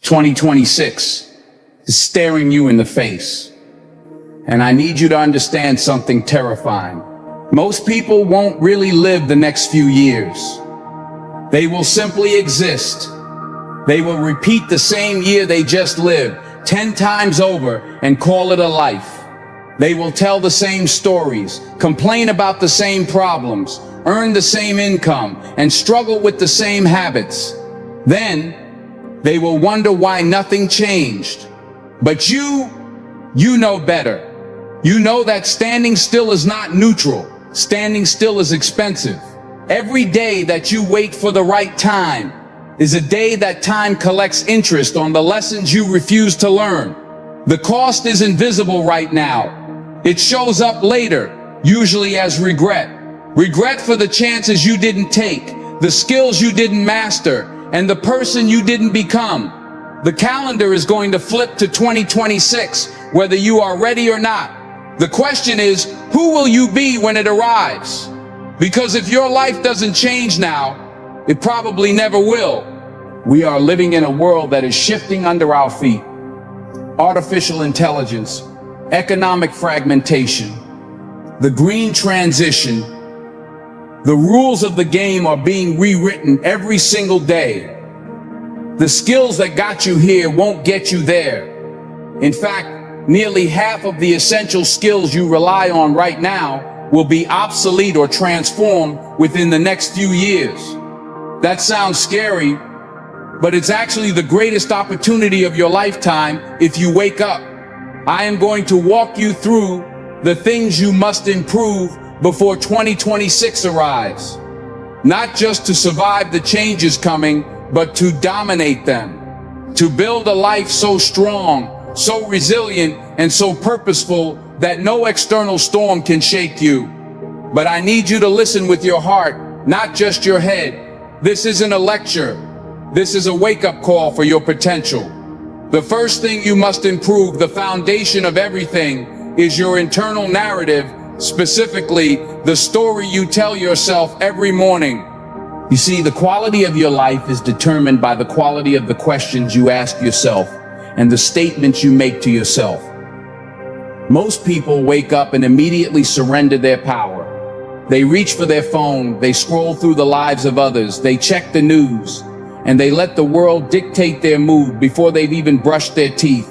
2026 is staring you in the face. And I need you to understand something terrifying. Most people won't really live the next few years. They will simply exist. They will repeat the same year they just lived 10 times over and call it a life. They will tell the same stories, complain about the same problems, earn the same income, and struggle with the same habits. Then, they will wonder why nothing changed. But you know better. You know that standing still is not neutral. Standing still is expensive. Every day that you wait for the right time is a day that time collects interest on the lessons you refuse to learn. The cost is invisible right now. It shows up later, usually as regret. Regret for the chances you didn't take, the skills you didn't master, and the person you didn't become. The calendar is going to flip to 2026, whether you are ready or not. The question is, who will you be when it arrives? Because if your life doesn't change now, it probably never will. We are living in a world that is shifting under our feet. Artificial intelligence, economic fragmentation, the green transition. The rules of the game are being rewritten every single day. The skills that got you here won't get you there. In fact, nearly half of the essential skills you rely on right now will be obsolete or transformed within the next few years. That sounds scary, but it's actually the greatest opportunity of your lifetime if you wake up. I am going to walk you through the things you must improve before 2026 arrives. Not just to survive the changes coming, but to dominate them. To build a life so strong, so resilient, and so purposeful that no external storm can shake you. But I need you to listen with your heart, not just your head. This isn't a lecture. This is a wake-up call for your potential. The first thing you must improve, the foundation of everything, is your internal narrative, specifically the story you tell yourself every morning. You see, the quality of your life is determined by the quality of the questions you ask yourself and the statements you make to yourself. Most people wake up and immediately surrender their power. They reach for their phone, they scroll through the lives of others, they check the news, and they let the world dictate their mood before they've even brushed their teeth.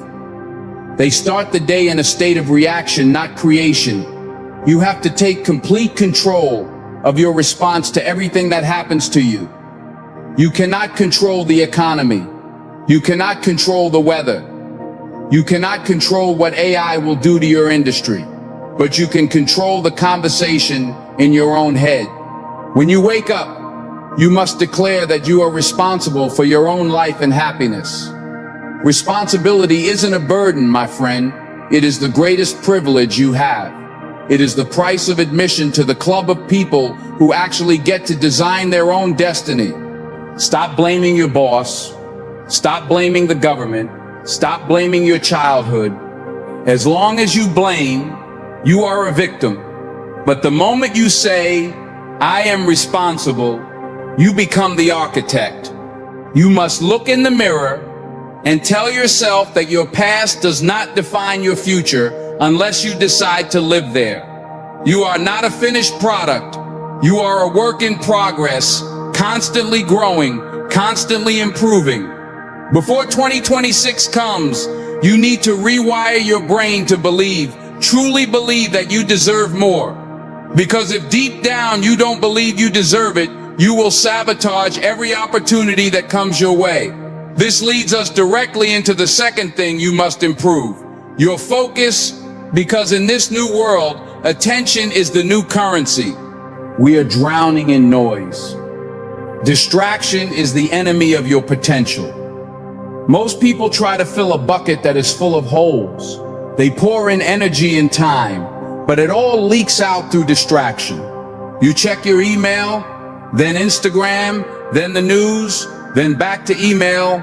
They start the day in a state of reaction, not creation. You have to take complete control of your response to everything that happens to you. You cannot control the economy. You cannot control the weather. You cannot control what AI will do to your industry, but you can control the conversation in your own head. When you wake up, you must declare that you are responsible for your own life and happiness. Responsibility isn't a burden, my friend. It is the greatest privilege you have. It is the price of admission to the club of people who actually get to design their own destiny. Stop blaming your boss. Stop blaming the government. Stop blaming your childhood. As long as you blame, you are a victim. But the moment you say, I am responsible, you become the architect. You must look in the mirror and tell yourself that your past does not define your future unless you decide to live there. You are not a finished product. You are a work in progress, constantly growing, constantly improving. Before 2026 comes, you need to rewire your brain to believe, truly believe that you deserve more. Because if deep down you don't believe you deserve it, you will sabotage every opportunity that comes your way. This leads us directly into the second thing you must improve, your focus, because in this new world, attention is the new currency. We are drowning in noise. Distraction is the enemy of your potential. Most people try to fill a bucket that is full of holes. They pour in energy and time, but it all leaks out through distraction. You check your email, then Instagram, then the news, then back to email,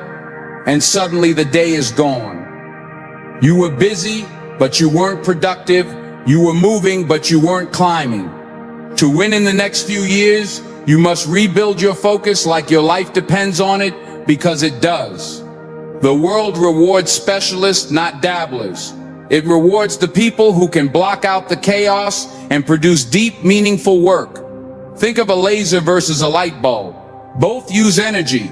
and suddenly the day is gone. You were busy, but you weren't productive. You were moving, but you weren't climbing. To win in the next few years, you must rebuild your focus like your life depends on it, because it does. The world rewards specialists, not dabblers. It rewards the people who can block out the chaos and produce deep, meaningful work. Think of a laser versus a light bulb. Both use energy,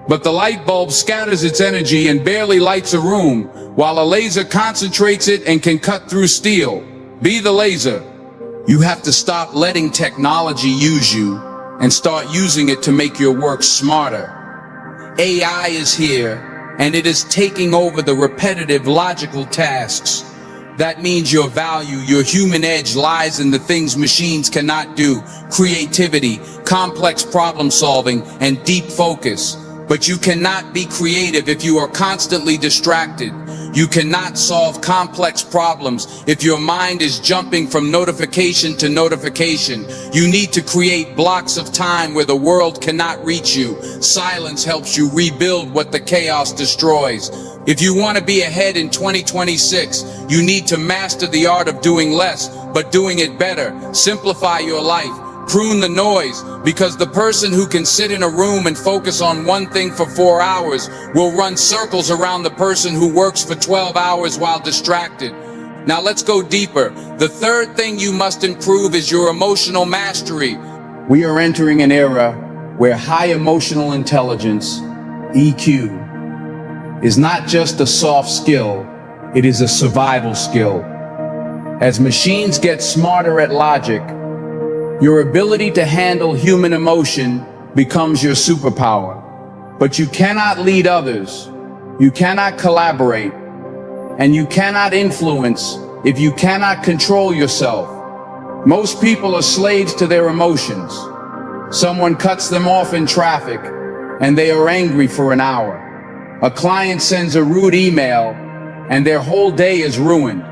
but the light bulb scatters its energy and barely lights a room, while a laser concentrates it and can cut through steel. Be the laser. You have to stop letting technology use you and start using it to make your work smarter. AI is here, and it is taking over the repetitive, logical tasks. That means your value, your human edge lies in the things machines cannot do: creativity, complex problem solving, and deep focus. But you cannot be creative if you are constantly distracted. You cannot solve complex problems if your mind is jumping from notification to notification. You need to create blocks of time where the world cannot reach you. Silence helps you rebuild what the chaos destroys. If you want to be ahead in 2026, you need to master the art of doing less, but doing it better. Simplify your life. Prune the noise, because the person who can sit in a room and focus on one thing for 4 hours will run circles around the person who works for 12 hours while distracted. Now let's go deeper. The third thing you must improve is your emotional mastery. We are entering an era where high emotional intelligence, EQ, is not just a soft skill, it is a survival skill. As machines get smarter at logic, your ability to handle human emotion becomes your superpower. But you cannot lead others, you cannot collaborate, and you cannot influence if you cannot control yourself. Most people are slaves to their emotions. Someone cuts them off in traffic, and they are angry for an hour. A client sends a rude email, and their whole day is ruined.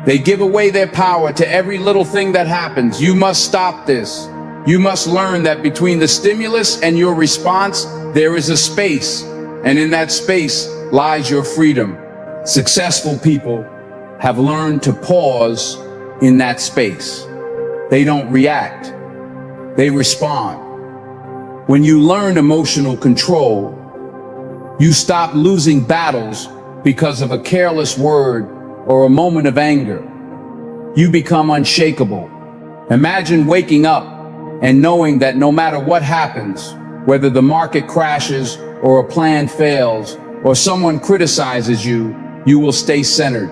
They give away their power to every little thing that happens. You must stop this. You must learn that between the stimulus and your response, there is a space, and in that space lies your freedom. Successful people have learned to pause in that space. They don't react, they respond. When you learn emotional control, you stop losing battles because of a careless word or a moment of anger. You become unshakable. Imagine waking up and knowing that no matter what happens, whether the market crashes or a plan fails or someone criticizes you, you will stay centered.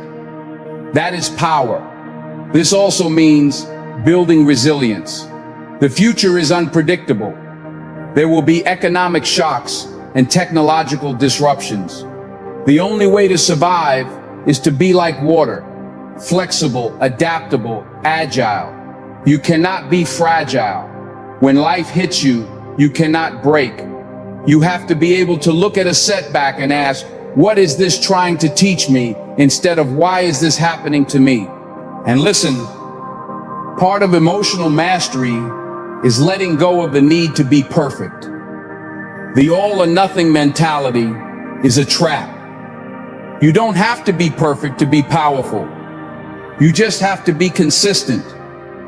That is power. This also means building resilience. The future is unpredictable. There will be economic shocks and technological disruptions. The only way to survive is to be like water, flexible, adaptable, agile. You cannot be fragile. When life hits you, you cannot break. You have to be able to look at a setback and ask, what is this trying to teach me, instead of why is this happening to me? And listen, part of emotional mastery is letting go of the need to be perfect. The all or nothing mentality is a trap. You don't have to be perfect to be powerful. You just have to be consistent.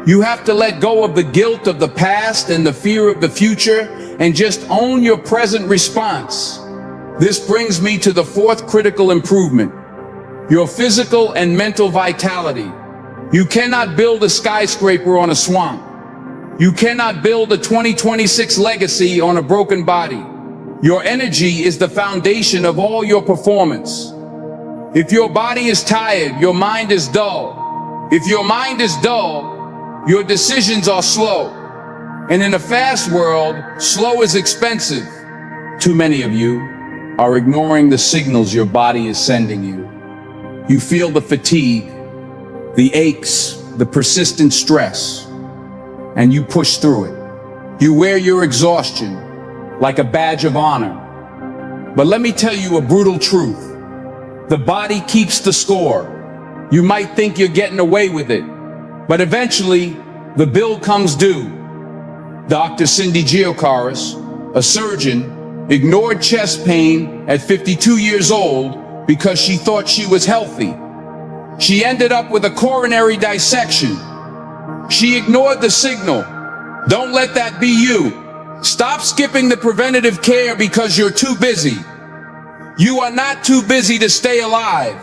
You have to let go of the guilt of the past and the fear of the future and just own your present response. This brings me to the fourth critical improvement: your physical and mental vitality. You cannot build a skyscraper on a swamp. You cannot build a 2026 legacy on a broken body. Your energy is the foundation of all your performance. If your body is tired, your mind is dull. If your mind is dull, your decisions are slow. And in a fast world, slow is expensive. Too many of you are ignoring the signals your body is sending you. You feel the fatigue, the aches, the persistent stress, and you push through it. You wear your exhaustion like a badge of honor. But let me tell you a brutal truth. The body keeps the score. You might think you're getting away with it, but eventually the bill comes due. Dr. Cindy Giacaris, a surgeon, ignored chest pain at 52 years old because she thought she was healthy. She ended up with a coronary dissection. She ignored the signal. Don't let that be you. Stop skipping the preventative care because you're too busy. You are not too busy to stay alive.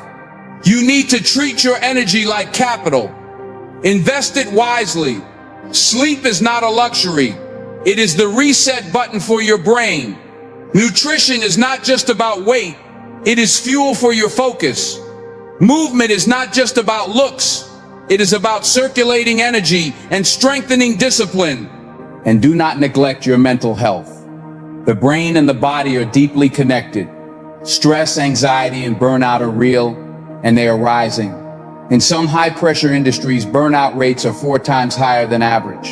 You need to treat your energy like capital. Invest it wisely. Sleep is not a luxury. It is the reset button for your brain. Nutrition is not just about weight. It is fuel for your focus. Movement is not just about looks. It is about circulating energy and strengthening discipline. And do not neglect your mental health. The brain and the body are deeply connected. Stress, anxiety, and burnout are real, and they are rising. In some high-pressure industries, burnout rates are 4 times higher than average.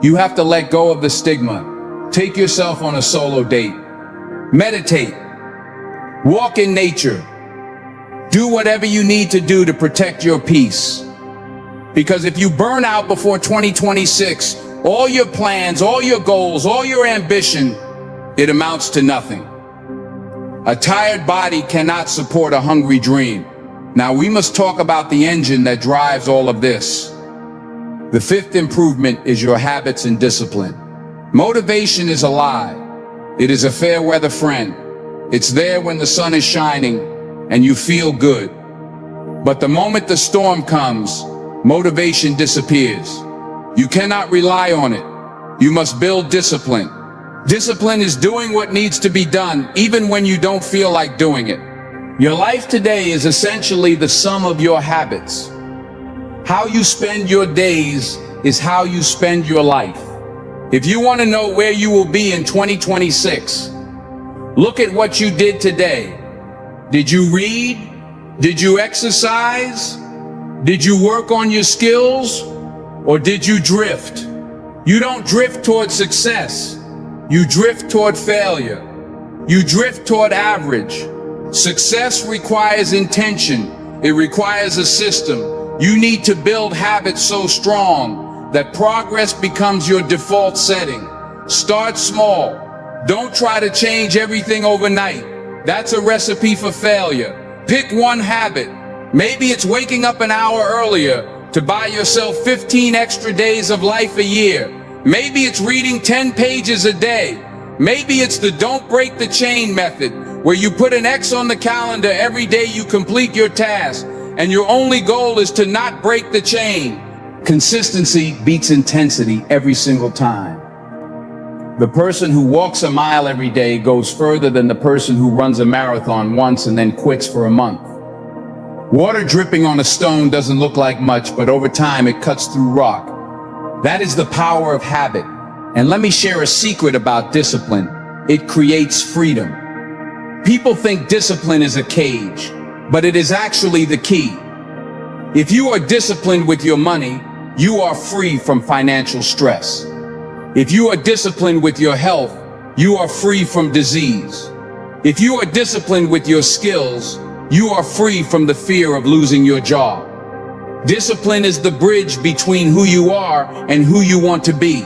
You have to let go of the stigma. Take yourself on a solo date. Meditate. Walk in nature. Do whatever you need to do to protect your peace. Because if you burn out before 2026, all your plans, all your goals, all your ambition, it amounts to nothing. A tired body cannot support a hungry dream. Now we must talk about the engine that drives all of this. The 5th improvement is your habits and discipline. Motivation is a lie. It is a fair weather friend. It's there when the sun is shining and you feel good. But the moment the storm comes, motivation disappears. You cannot rely on it. You must build discipline. Discipline is doing what needs to be done, even when you don't feel like doing it. Your life today is essentially the sum of your habits. How you spend your days is how you spend your life. If you want to know where you will be in 2026, look at what you did today. Did you read? Did you exercise? Did you work on your skills? Or did you drift? You don't drift toward success. You drift toward failure. You drift toward average. Success requires intention. It requires a system. You need to build habits so strong that progress becomes your default setting. Start small. Don't try to change everything overnight. That's a recipe for failure. Pick one habit. Maybe it's waking up an hour earlier to buy yourself 15 extra days of life a year. Maybe it's reading 10 pages a day. Maybe it's the don't break the chain method, where you put an X on the calendar every day you complete your task, and your only goal is to not break the chain. Consistency beats intensity every single time. The person who walks a mile every day goes further than the person who runs a marathon once and then quits for a month. Water dripping on a stone doesn't look like much, but over time it cuts through rock. That is the power of habit. And let me share a secret about discipline. It creates freedom. People think discipline is a cage, but it is actually the key. If you are disciplined with your money, you are free from financial stress. If you are disciplined with your health, you are free from disease. If you are disciplined with your skills, you are free from the fear of losing your job. Discipline is the bridge between who you are and who you want to be.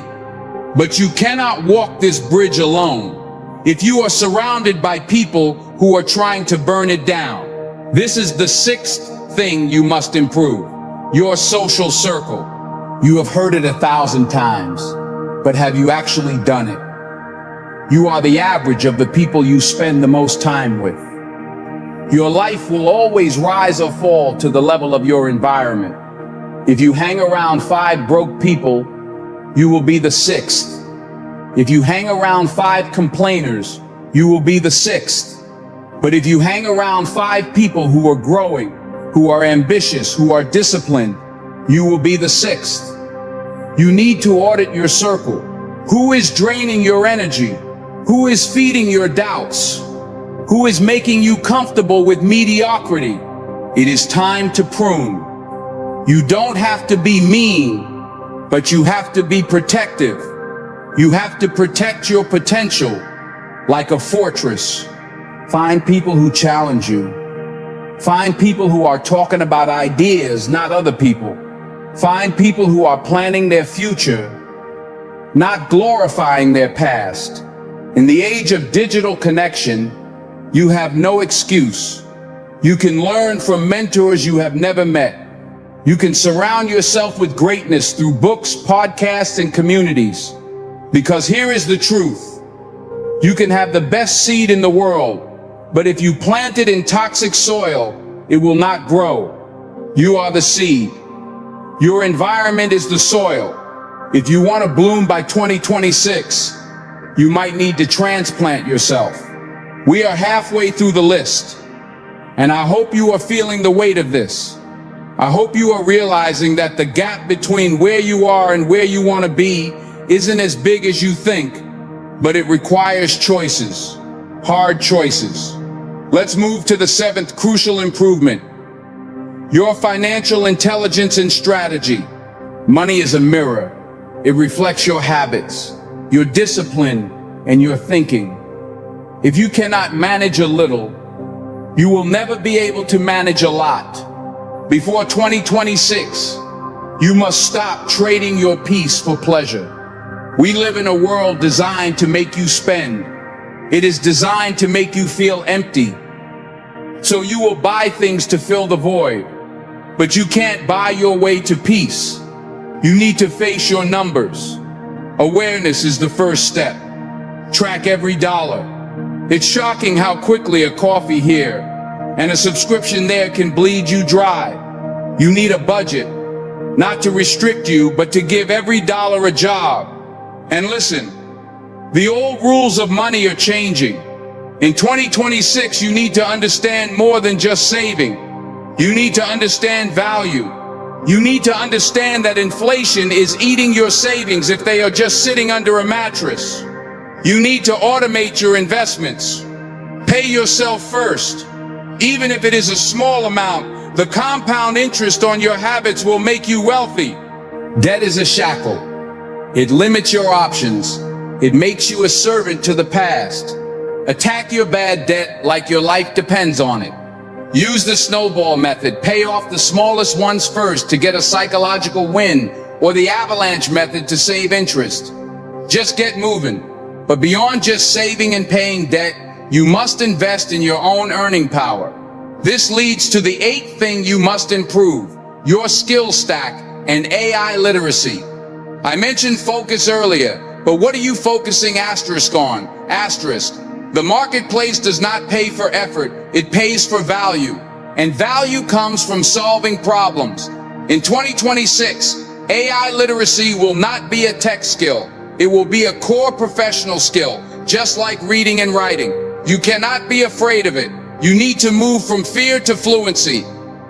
But you cannot walk this bridge alone if you are surrounded by people who are trying to burn it down. This is the 6th thing you must improve: your social circle. You have heard it 1,000 times, but have you actually done it? You are the average of the people you spend the most time with. Your life will always rise or fall to the level of your environment. If you hang around 5 broke people, you will be the 6th. If you hang around 5 complainers, you will be the 6th. But if you hang around 5 people who are growing, who are ambitious, who are disciplined, you will be the 6th. You need to audit your circle. Who is draining your energy? Who is feeding your doubts? Who is making you comfortable with mediocrity? It is time to prune. You don't have to be mean, but you have to be protective. You have to protect your potential like a fortress. Find people who challenge you. Find people who are talking about ideas, not other people. Find people who are planning their future, not glorifying their past. In the age of digital connection, you have no excuse. You can learn from mentors you have never met. You can surround yourself with greatness through books, podcasts, and communities. Because here is the truth. You can have the best seed in the world, But if you plant it in toxic soil, it will not grow. You are the seed. Your environment is the soil. If you want to bloom by 2026, you might need to transplant yourself. We are halfway through the list, and I hope you are feeling the weight of this. I hope you are realizing that the gap between where you are and where you want to be isn't as big as you think, but it requires choices, hard choices. Let's move to the seventh crucial improvement: your financial intelligence and strategy. Money is a mirror. It reflects your habits, your discipline, and your thinking. If you cannot manage a little, you will never be able to manage a lot. Before 2026, you must stop trading your peace for pleasure. We live in a world designed to make you spend. It is designed to make you feel empty. So you will buy things to fill the void. But you can't buy your way to peace. You need to face your numbers. Awareness is the first step. Track every dollar. It's shocking how quickly a coffee here and a subscription there can bleed you dry. You need a budget, not to restrict you, but to give every dollar a job. And listen, the old rules of money are changing. In 2026, you need to understand more than just saving. You need to understand value. You need to understand that inflation is eating your savings if they are just sitting under a mattress. You need to automate your investments. Pay yourself first. Even if it is a small amount, the compound interest on your habits will make you wealthy. Debt is a shackle. It limits your options. It makes you a servant to the past. Attack your bad debt like your life depends on it. Use the snowball method. Pay off the smallest ones first to get a psychological win, or the avalanche method to save interest. Just get moving. But beyond just saving and paying debt, you must invest in your own earning power. This leads to the eighth thing you must improve: your skill stack and AI literacy. I mentioned focus earlier, but what are you focusing asterisk on? Asterisk. The marketplace does not pay for effort, it pays for value. And value comes from solving problems. In 2026, AI literacy will not be a tech skill. It will be a core professional skill, just like reading and writing. You cannot be afraid of it. You need to move from fear to fluency.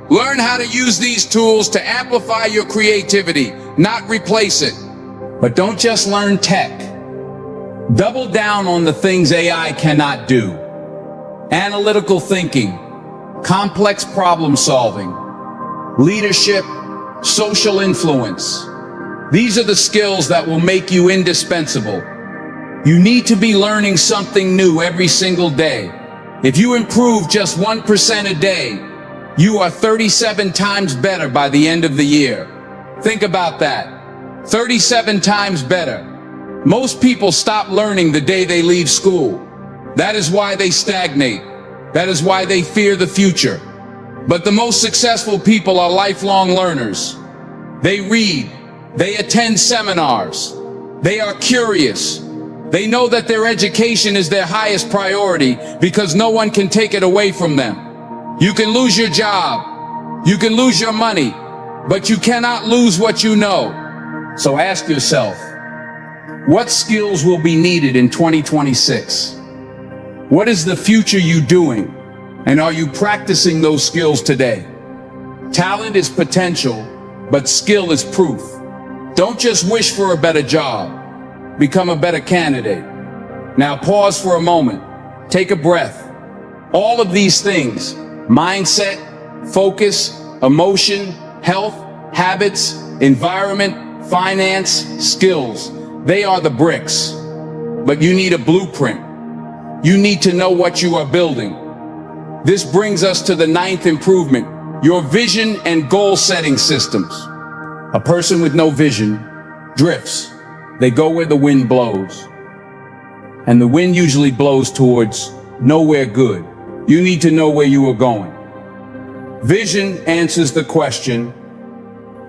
Learn how to use these tools to amplify your creativity, not replace it. But don't just learn tech. Double down on the things AI cannot do. Analytical thinking, complex problem solving, leadership, social influence. These are the skills that will make you indispensable. You need to be learning something new every single day. If you improve just 1% a day, you are 37 times better by the end of the year. Think about that. 37 times better. Most people stop learning the day they leave school. That is why they stagnate. That is why they fear the future. But the most successful people are lifelong learners. They read. They attend seminars. They are curious. They know that their education is their highest priority because no one can take it away from them. You can lose your job. You can lose your money, but you cannot lose what you know. So ask yourself, what skills will be needed in 2026? What is the future you doing? And are you practicing those skills today? Talent is potential, but skill is proof. Don't just wish for a better job. Become a better candidate. Now pause for a moment. Take a breath. All of these things, mindset, focus, emotion, health, habits, environment, finance, skills, they are the bricks. But you need a blueprint. You need to know what you are building. This brings us to the ninth improvement, your vision and goal setting systems. A person with no vision drifts. They go where the wind blows. And the wind usually blows towards nowhere good. You need to know where you are going. Vision answers the question,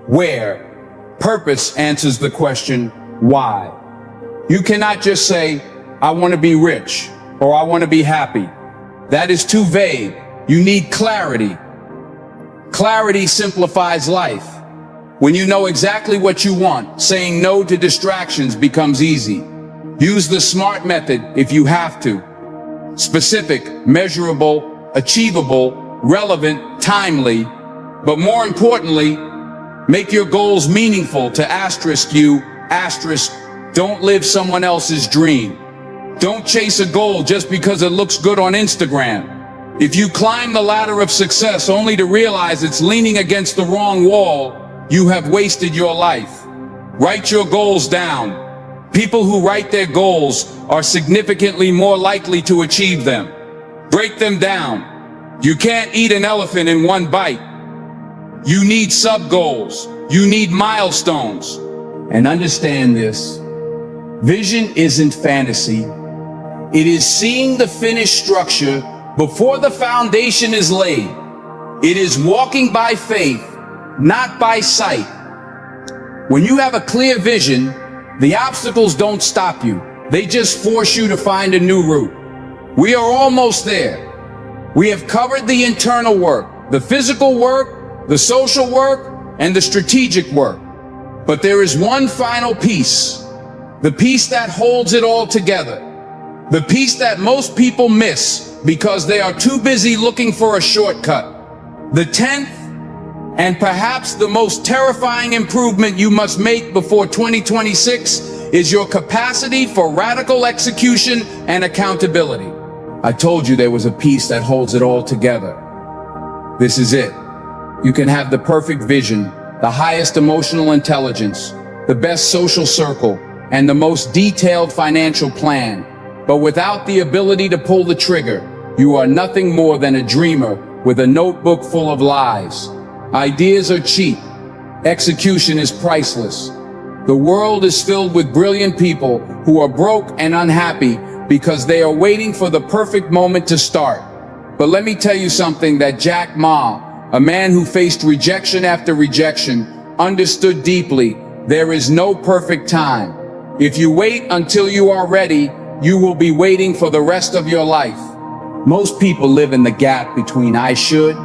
where? Purpose answers the question, why? You cannot just say, I want to be rich, or I want to be happy. That is too vague. You need clarity. Clarity simplifies life. When you know exactly what you want, saying no to distractions becomes easy. Use the SMART method if you have to. Specific, measurable, achievable, relevant, timely, but more importantly, make your goals meaningful to don't live someone else's dream. Don't chase a goal just because it looks good on Instagram. If you climb the ladder of success only to realize it's leaning against the wrong wall, you have wasted your life. Write your goals down. People who write their goals are significantly more likely to achieve them. Break them down. You can't eat an elephant in one bite. You need sub-goals. You need milestones. And understand this. Vision isn't fantasy. It is seeing the finished structure before the foundation is laid. It is walking by faith, not by sight. When you have a clear vision, the obstacles don't stop you. They just force you to find a new route. We are almost there. We have covered the internal work, the physical work, the social work, and the strategic work. But there is one final piece, the piece that holds it all together. The piece that most people miss because they are too busy looking for a shortcut. The 10th and perhaps the most terrifying improvement you must make before 2026 is your capacity for radical execution and accountability. I told you there was a piece that holds it all together. This is it. You can have the perfect vision, the highest emotional intelligence, the best social circle, and the most detailed financial plan. But without the ability to pull the trigger, you are nothing more than a dreamer with a notebook full of lies. Ideas are cheap. Execution is priceless. The world is filled with brilliant people who are broke and unhappy because they are waiting for the perfect moment to start. But let me tell you something that Jack Ma, a man who faced rejection after rejection, understood deeply. There is no perfect time. If you wait until you are ready, you will be waiting for the rest of your life. Most people live in the gap between I should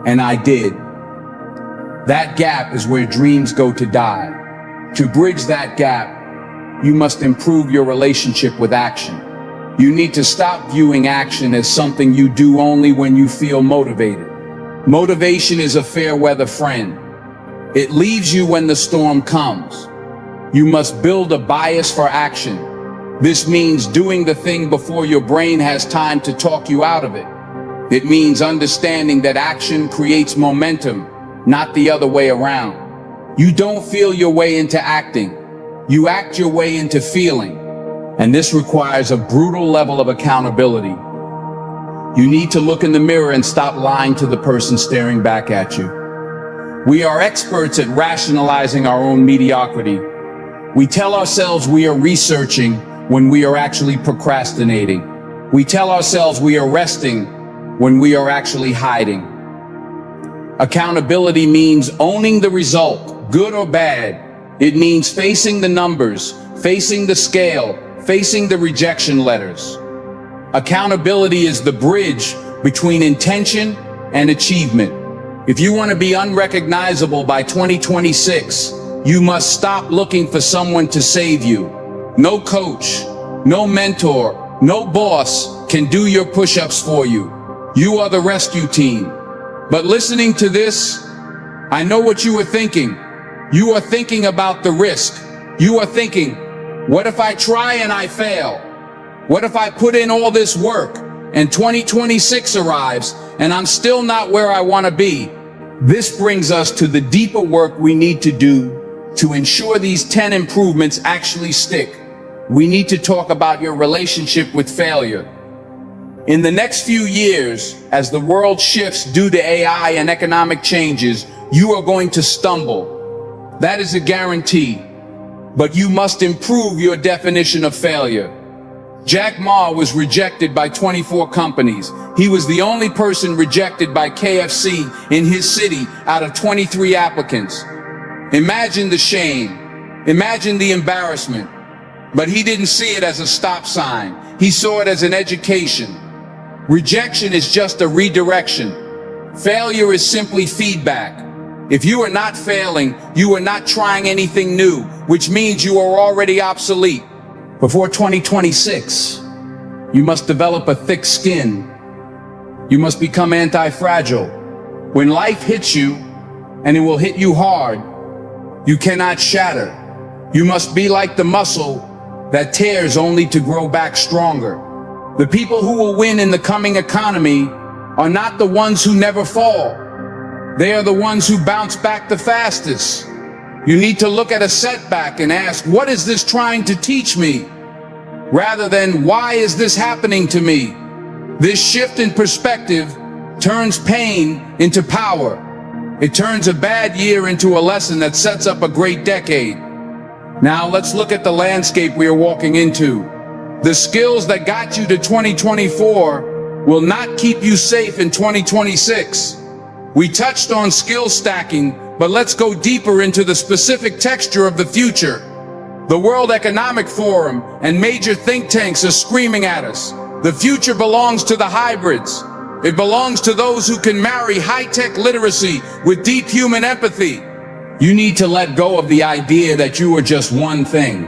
and I did. That gap is where dreams go to die. To bridge that gap, you must improve your relationship with action. You need to stop viewing action as something you do only when you feel motivated. Motivation is a fair weather friend. It leaves you when the storm comes. You must build a bias for action. This means doing the thing before your brain has time to talk you out of it. It means understanding that action creates momentum, not the other way around. You don't feel your way into acting. You act your way into feeling. And this requires a brutal level of accountability. You need to look in the mirror and stop lying to the person staring back at you. We are experts at rationalizing our own mediocrity. We tell ourselves we are researching when we are actually procrastinating. We tell ourselves we are resting when we are actually hiding. Accountability means owning the result, good or bad. It means facing the numbers, facing the scale, facing the rejection letters. Accountability is the bridge between intention and achievement. If you want to be unrecognizable by 2026, you must stop looking for someone to save you. No coach, no mentor, no boss can do your push-ups for you. You are the rescue team. But listening to this, I know what you were thinking. You are thinking about the risk. You are thinking, what if I try and I fail? What if I put in all this work and 2026 arrives and I'm still not where I want to be? This brings us to the deeper work we need to do to ensure these 10 improvements actually stick. We need to talk about your relationship with failure. In the next few years, as the world shifts due to AI and economic changes, you are going to stumble. That is a guarantee. But you must improve your definition of failure. Jack Ma was rejected by 24 companies. He was the only person rejected by KFC in his city out of 23 applicants. Imagine the shame. Imagine the embarrassment. But he didn't see it as a stop sign. He saw it as an education. Rejection is just a redirection. Failure is simply feedback. If you are not failing, you are not trying anything new, which means you are already obsolete. Before 2026, you must develop a thick skin. You must become anti-fragile. When life hits you, and it will hit you hard, you cannot shatter. You must be like the muscle that tears only to grow back stronger. The people who will win in the coming economy are not the ones who never fall. They are the ones who bounce back the fastest. You need to look at a setback and ask, what is this trying to teach me? Rather than, why is this happening to me? This shift in perspective turns pain into power. It turns a bad year into a lesson that sets up a great decade. Now let's look at the landscape we are walking into. The skills that got you to 2024 will not keep you safe in 2026. We touched on skill stacking, but let's go deeper into the specific texture of the future. The World Economic Forum and major think tanks are screaming at us. The future belongs to the hybrids. It belongs to those who can marry high-tech literacy with deep human empathy. You need to let go of the idea that you are just one thing.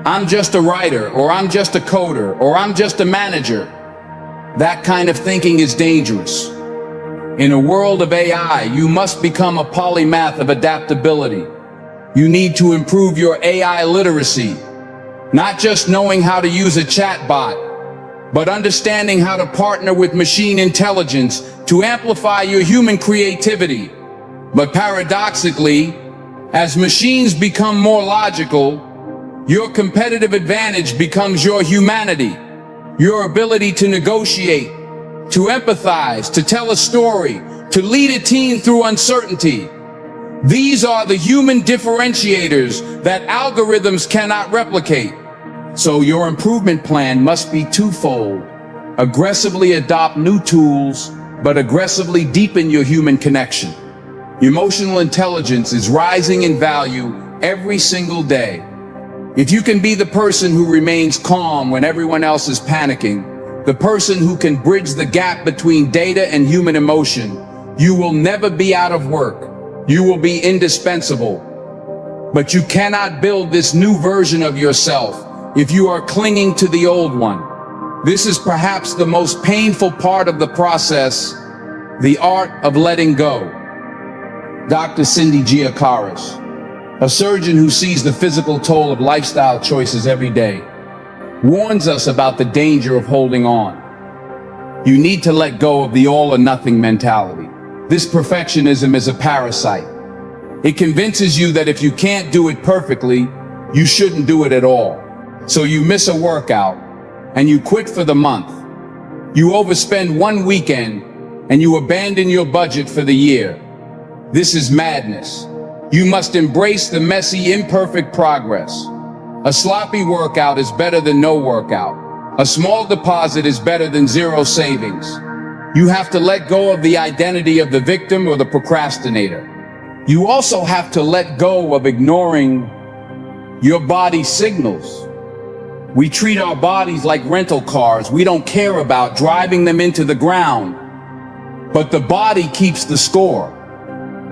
I'm just a writer, or I'm just a coder, or I'm just a manager. That kind of thinking is dangerous. In a world of AI, you must become a polymath of adaptability. You need to improve your AI literacy, not just knowing how to use a chatbot, but understanding how to partner with machine intelligence to amplify your human creativity. But paradoxically, as machines become more logical, your competitive advantage becomes your humanity, your ability to negotiate, to empathize, to tell a story, to lead a team through uncertainty. These are the human differentiators that algorithms cannot replicate. So your improvement plan must be twofold. Aggressively adopt new tools, but aggressively deepen your human connection. Emotional intelligence is rising in value every single day. If you can be the person who remains calm when everyone else is panicking, the person who can bridge the gap between data and human emotion, you will never be out of work. You will be indispensable. But you cannot build this new version of yourself if you are clinging to the old one. This is perhaps the most painful part of the process, the art of letting go. Dr. Cindy Giacaris, a surgeon who sees the physical toll of lifestyle choices every day, warns us about the danger of holding on. You need to let go of the all or nothing mentality. This perfectionism is a parasite. It convinces you that if you can't do it perfectly, you shouldn't do it at all. So you miss a workout and you quit for the month. You overspend one weekend and you abandon your budget for the year. This is madness. You must embrace the messy, imperfect progress. A sloppy workout is better than no workout. A small deposit is better than zero savings. You have to let go of the identity of the victim or the procrastinator. You also have to let go of ignoring your body's signals. We treat our bodies like rental cars. We don't care about driving them into the ground. But the body keeps the score.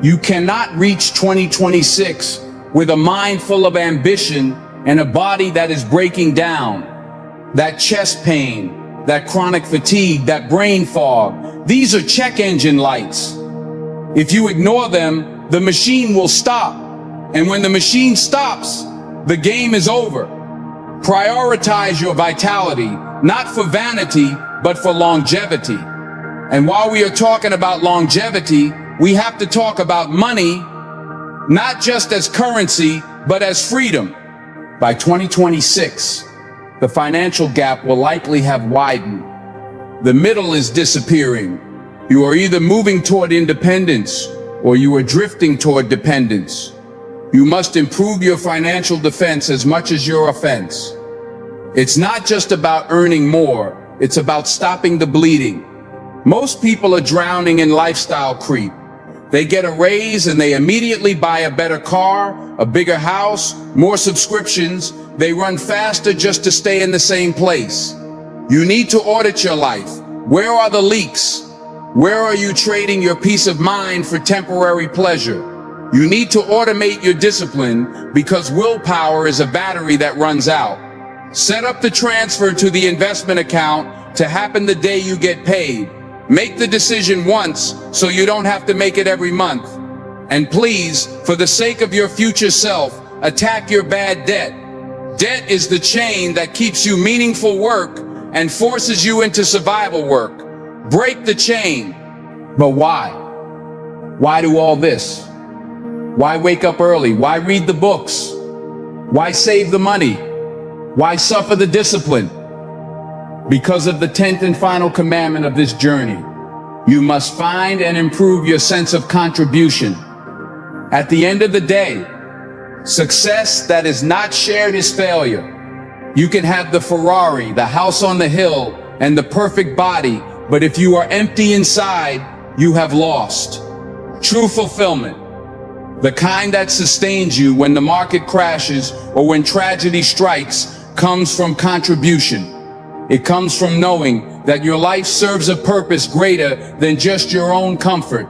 You cannot reach 2026 with a mind full of ambition and a body that is breaking down. That chest pain, that chronic fatigue, that brain fog, these are check engine lights. If you ignore them, the machine will stop. And when the machine stops, the game is over. Prioritize your vitality, not for vanity, but for longevity. And while we are talking about longevity, we have to talk about money, not just as currency, but as freedom. By 2026, the financial gap will likely have widened. The middle is disappearing. You are either moving toward independence or you are drifting toward dependence. You must improve your financial defense as much as your offense. It's not just about earning more, it's about stopping the bleeding. Most people are drowning in lifestyle creep. They get a raise and they immediately buy a better car, a bigger house, more subscriptions. They run faster just to stay in the same place. You need to audit your life. Where are the leaks? Where are you trading your peace of mind for temporary pleasure? You need to automate your discipline because willpower is a battery that runs out. Set up the transfer to the investment account to happen the day you get paid. Make the decision once so you don't have to make it every month. And please, for the sake of your future self, attack your bad debt. Debt is the chain that keeps you meaningful work and forces you into survival work. Break the chain. But why? Why do all this? Why wake up early? Why read the books? Why save the money? Why suffer the discipline? Because of the 10th and final commandment of this journey. You must find and improve your sense of contribution. At the end of the day, success that is not shared is failure. You can have the Ferrari, the house on the hill, and the perfect body, but if you are empty inside, you have lost. True fulfillment, the kind that sustains you when the market crashes or when tragedy strikes, comes from contribution. It comes from knowing that your life serves a purpose greater than just your own comfort.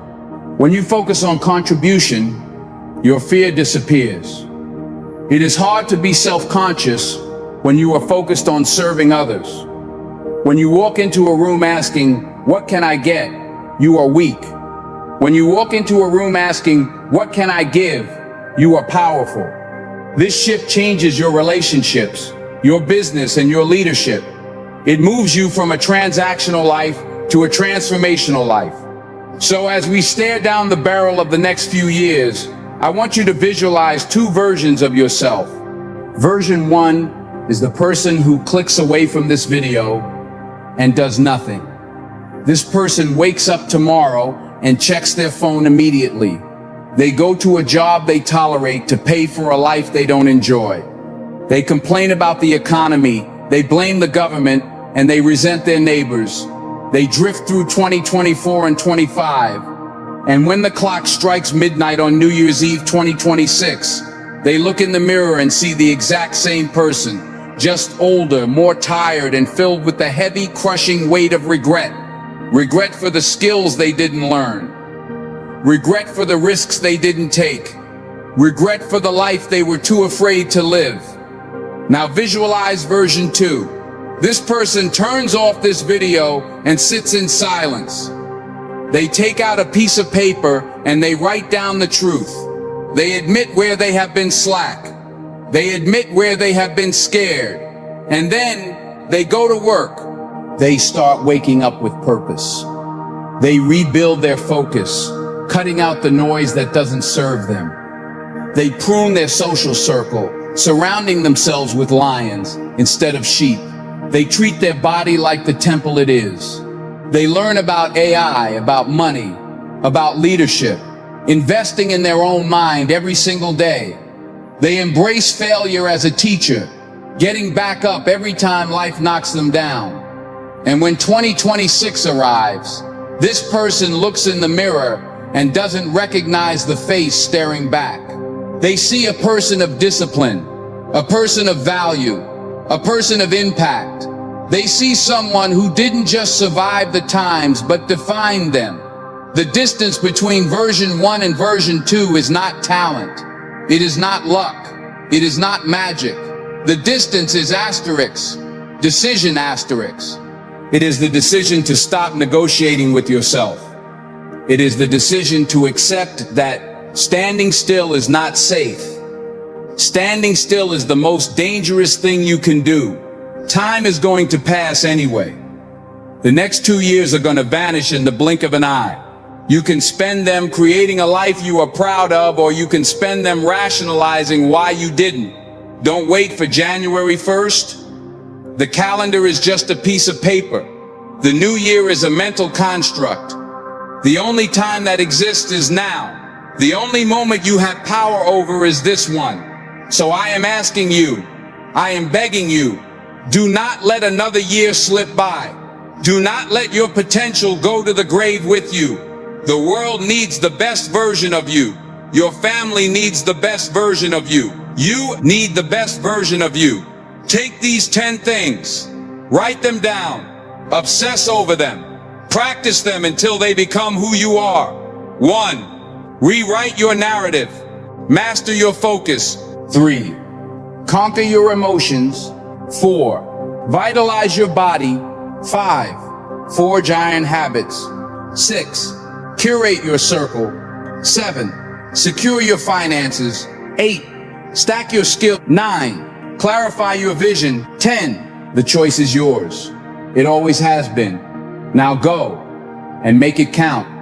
When you focus on contribution, your fear disappears. It is hard to be self-conscious when you are focused on serving others. When you walk into a room asking, "What can I get?" you are weak. When you walk into a room asking, "What can I give?" you are powerful. This shift changes your relationships, your business, and your leadership. It moves you from a transactional life to a transformational life. So as we stare down the barrel of the next few years, I want you to visualize two versions of yourself. Version 1 is the person who clicks away from this video and does nothing. This person wakes up tomorrow and checks their phone immediately. They go to a job they tolerate to pay for a life they don't enjoy. They complain about the economy, they blame the government, and they resent their neighbors. They drift through 2024 and 25. And when the clock strikes midnight on New Year's Eve 2026, they look in the mirror and see the exact same person, just older, more tired, and filled with the heavy, crushing weight of regret. Regret for the skills they didn't learn. Regret for the risks they didn't take. Regret for the life they were too afraid to live. Now visualize version 2. This person turns off this video and sits in silence. They take out a piece of paper and they write down the truth. They admit where they have been slack. They admit where they have been scared. And then they go to work. They start waking up with purpose. They rebuild their focus, cutting out the noise that doesn't serve them. They prune their social circle, surrounding themselves with lions instead of sheep. They treat their body like the temple it is. They learn about AI, about money, about leadership, investing in their own mind every single day. They embrace failure as a teacher, getting back up every time life knocks them down. And when 2026 arrives, this person looks in the mirror and doesn't recognize the face staring back. They see a person of discipline, a person of value, a person of impact. They see someone who didn't just survive the times, but defined them. The distance between version 1 and version 2 is not talent. It is not luck. It is not magic. The distance is asterisk, decision asterisk. It is the decision to stop negotiating with yourself. It is the decision to accept that standing still is not safe. Standing still is the most dangerous thing you can do. Time is going to pass anyway. The next 2 years are going to vanish in the blink of an eye. You can spend them creating a life you are proud of, or you can spend them rationalizing why you didn't. Don't wait for January 1st. The calendar is just a piece of paper. The new year is a mental construct. The only time that exists is now. The only moment you have power over is this one. So I am asking you, I am begging you, do not let another year slip by. Do not let your potential go to the grave with you. The world needs the best version of you. Your family needs the best version of you. You need the best version of you. Take these 10 things, write them down, obsess over them, Practice them until they become who you are. 1. Rewrite your narrative. Master your focus. 3. Conquer your emotions. 4. Vitalize your body. 5. Forge iron habits. 6. Curate your circle. 7. Secure your finances. 8. Stack your skill. 9. Clarify your vision. 10. The choice is yours. It always has been. Now go and make it count.